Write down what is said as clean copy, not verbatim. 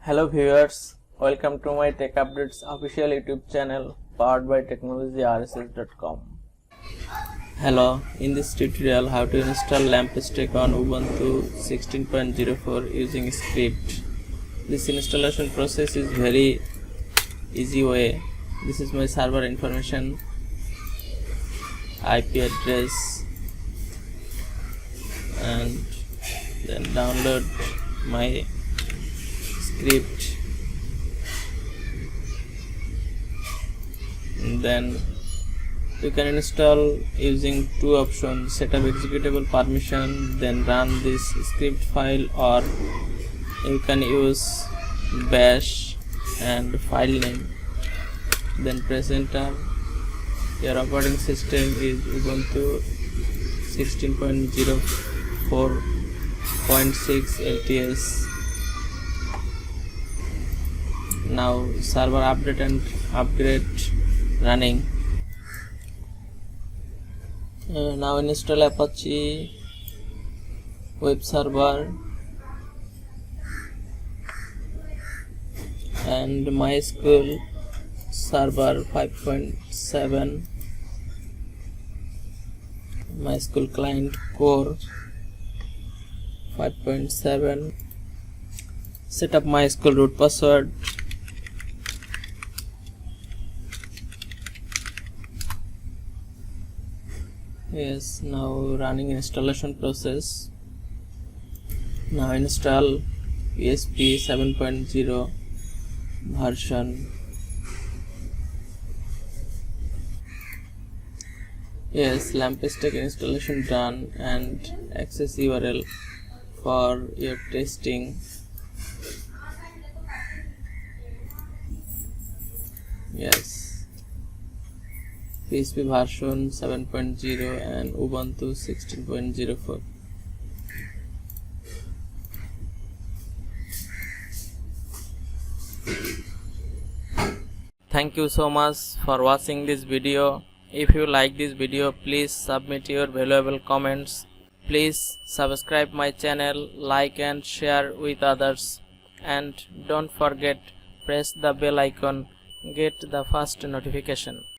Hello viewers, welcome to my Tech Updates official YouTube channel powered by technologyrss.com. Hello, in this tutorial how to install Lampstick on Ubuntu 16.04 using script. This installation process is very easy way. This is my server information, IP address, and then download my script, and then you can install using two options: setup executable permission, then run this script file, or you can use bash and file name, then press enter. Your operating system is Ubuntu 16.04.6 LTS. Now server update and upgrade running. Now install Apache web server and MySQL server 5.7, MySQL client core 5.7. Set up MySQL root password. Yes, now running installation process. Now install PHP 7.0 version. Yes, Lampstick installation done, and access URL for your testing. Yes, PHP version 7.0 and Ubuntu 16.04. Thank you so much for watching this video. If you like this video, please submit your valuable comments. Please subscribe my channel, like and share with others, and don't forget press the bell icon, get the first notification.